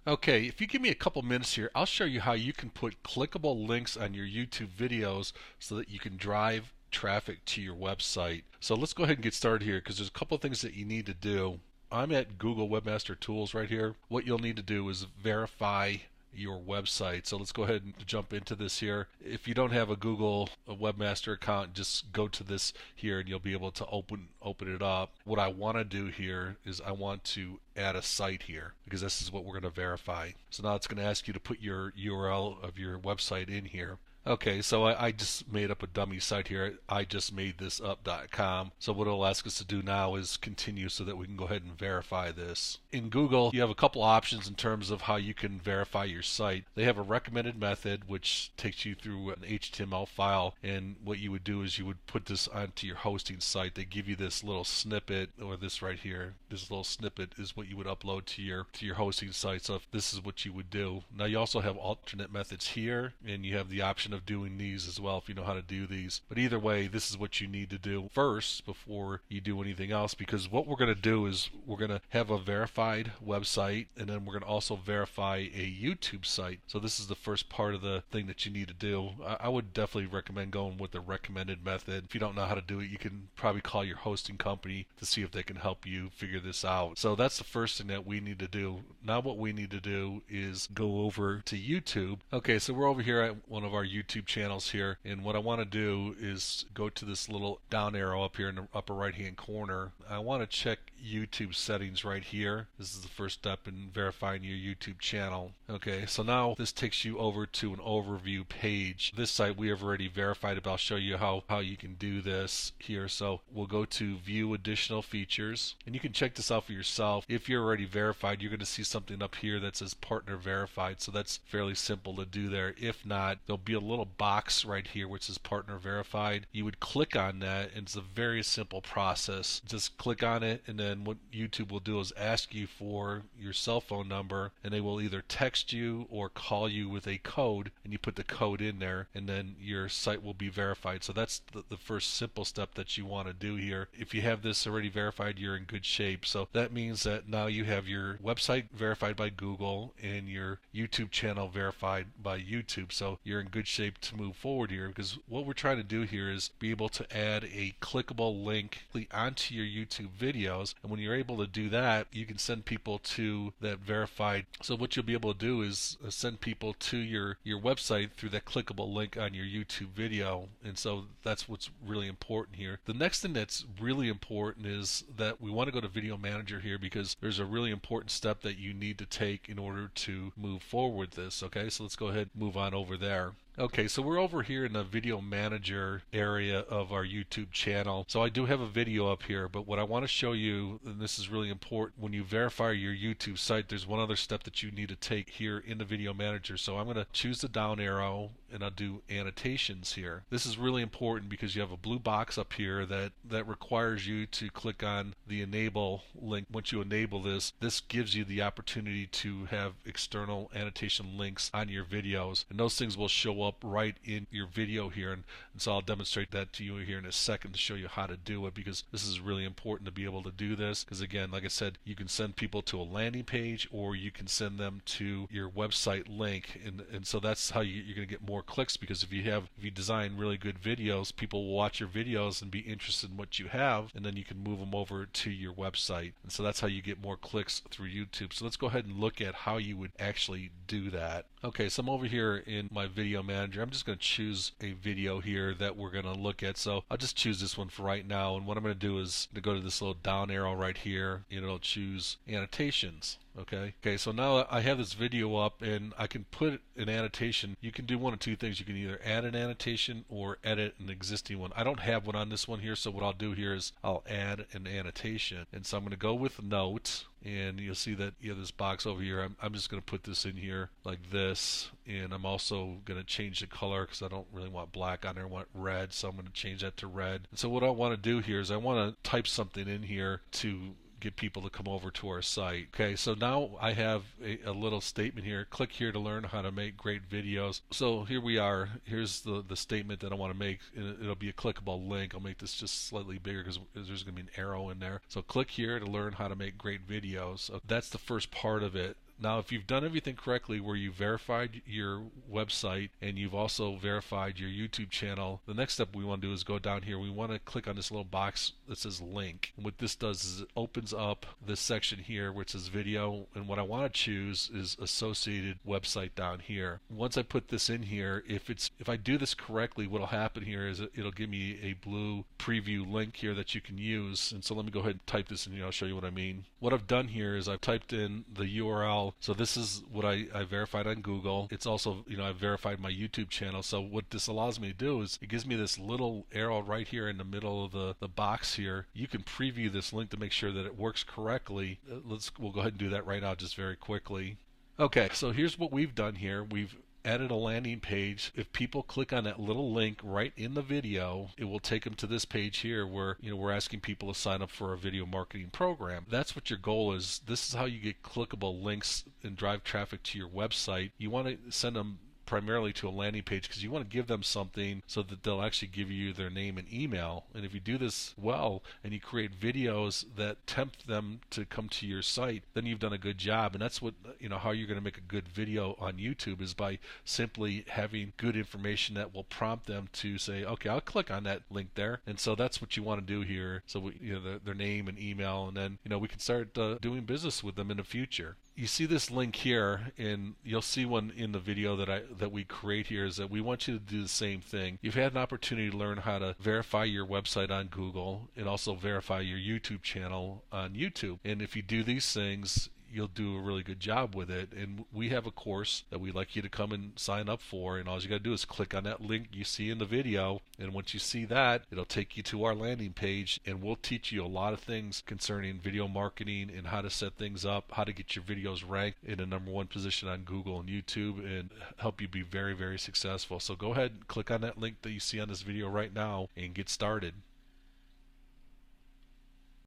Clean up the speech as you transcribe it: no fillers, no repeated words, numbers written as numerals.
Okay, if you give me a couple minutes here, I'll show you how you can put clickable links on your YouTube videos so that you can drive traffic to your website. So let's go ahead and get started here because there's a couple of things that you need to do. I'm at Google Webmaster Tools right here. What you'll need to do is verify your website. So let's go ahead and jump into this here. If you don't have a Google Webmaster account, just go to this here and you'll be able to open it up. What I want to do here is I want to add a site here because this is what we're going to verify. So now it's going to ask you to put your URL of your website in here. Okay, so I just made up a dummy site here. I just made this up.com. So what it'll ask us to do now is continue so that we can go ahead and verify this. In Google, you have a couple options in terms of how you can verify your site. They have a recommended method which takes you through an HTML file, and what you would do is you would put this onto your hosting site. They give you this little snippet, or this right here. This little snippet is what you would upload to your hosting site. So if this is what you would do. Now you also have alternate methods here, and you have the option of doing these as well if you know how to do these. But either way, this is what you need to do first before you do anything else, because what we're going to do is we're going to have a verified website, and then we're going to also verify a YouTube site. So this is the first part of the thing that you need to do. I would definitely recommend going with the recommended method. If you don't know how to do it, you can probably call your hosting company to see if they can help you figure this out. So that's the first thing that we need to do. Now what we need to do is go over to YouTube. Okay, so we're over here at one of our YouTube channels here, and what I want to do is go to this little down arrow up here in the upper right hand corner. I want to check YouTube settings right here. This is the first step in verifying your YouTube channel. Okay, so now this takes you over to an overview page. This site we have already verified, but I'll show you how you can do this here. So we'll go to view additional features, and you can check this out for yourself. If you're already verified, you're going to see something up here that says partner verified, so that's fairly simple to do there. If not, there'll be a little box right here which says partner verified. You would click on that, and it's a very simple process. Just click on it, and then what YouTube will do is ask you for your cell phone number, and they will either text you or call you with a code, and you put the code in there, and then your site will be verified. So that's the first simple step that you want to do here. If you have this already verified, you're in good shape. So that means that now you have your website verified by Google and your YouTube channel verified by YouTube. So you're in good shape to move forward here, because what we're trying to do here is be able to add a clickable link onto your YouTube videos, and when you're able to do that, you can send people to that verified. So what you'll be able to do is send people to your website through that clickable link on your YouTube video, and so that's what's really important here. The next thing that's really important is that we want to go to Video Manager here, because there's a really important step that you need to take in order to move forward with this. Okay, so let's go ahead and move on over there. Okay, so we're over here in the Video Manager area of our YouTube channel. So I do have a video up here, but what I want to show you, and this is really important, when you verify your YouTube site, there's one other step that you need to take here in the Video Manager. So I'm going to choose the down arrow, and I'll do annotations here. This is really important because you have a blue box up here that requires you to click on the enable link. Once you enable this, this gives you the opportunity to have external annotation links on your videos, and those things will show up right in your video here, and so I'll demonstrate that to you here in a second to show you how to do it, because this is really important to be able to do this, because again, like I said, you can send people to a landing page or you can send them to your website link, and so that's how you're going to get more clicks, because if you design really good videos, people will watch your videos and be interested in what you have, and then you can move them over to your website, and so that's how you get more clicks through YouTube. So let's go ahead and look at how you would actually do that. Okay, so I'm over here in my Video Manager. I'm just going to choose a video here that we're going to look at. So I'll just choose this one for right now. And what I'm going to do is to go to this little down arrow right here, and it'll choose annotations. Okay, so now I have this video up, and I can put an annotation. You can do one of two things. You can either add an annotation or edit an existing one. I don't have one on this one here, so what I'll do here is I'll add an annotation. And so I'm going to go with note, and you'll see that you have this box over here. I'm just going to put this in here like this, and I'm also going to change the color because I don't really want black on there. I want red, so I'm going to change that to red. And so what I want to do here is I want to type something in here to get people to come over to our site. Okay, so now I have a little statement here. Click here to learn how to make great videos. So here we are. Here's the statement that I want to make. It'll be a clickable link. I'll make this just slightly bigger because there's going to be an arrow in there. So click here to learn how to make great videos. So that's the first part of it. Now, if you've done everything correctly where you verified your website and you've also verified your YouTube channel, the next step we want to do is go down here. We want to click on this little box that says link. And what this does is it opens up this section here which says video, and what I want to choose is associated website down here. Once I put this in here, if I do this correctly, what'll happen here is it'll give me a blue preview link here that you can use. And so let me go ahead and type this in here. I'll show you what I mean. What I've done here is I've typed in the URL. So this is what I verified on Google. It's also, I've verified my YouTube channel. So what this allows me to do is it gives me this little arrow right here in the middle of the box here. You can preview this link to make sure that it works correctly. We'll go ahead and do that right now just very quickly. Okay, so here's what we've done here. We've added a landing page. If people click on that little link right in the video, it will take them to this page here where we're asking people to sign up for a video marketing program. That's what your goal is. This is how you get clickable links and drive traffic to your website. You want to send them primarily to a landing page because you want to give them something so that they'll actually give you their name and email. And if you do this well and you create videos that tempt them to come to your site, then you've done a good job. And that's what how you're going to make a good video on YouTube is by simply having good information that will prompt them to say, okay, I'll click on that link there. And so that's what you want to do here. So their name and email, and then we can start doing business with them in the future. You see this link here, and you'll see one in the video that we create here, is that we want you to do the same thing. You've had an opportunity to learn how to verify your website on Google and also verify your YouTube channel on YouTube. And if you do these things, you'll do a really good job with it. And we have a course that we'd like you to come and sign up for, and all you got to do is click on that link you see in the video, and once you see that, it'll take you to our landing page, and we'll teach you a lot of things concerning video marketing and how to set things up, how to get your videos ranked in a #1 position on Google and YouTube, and help you be very, very successful. So go ahead and click on that link that you see on this video right now and get started.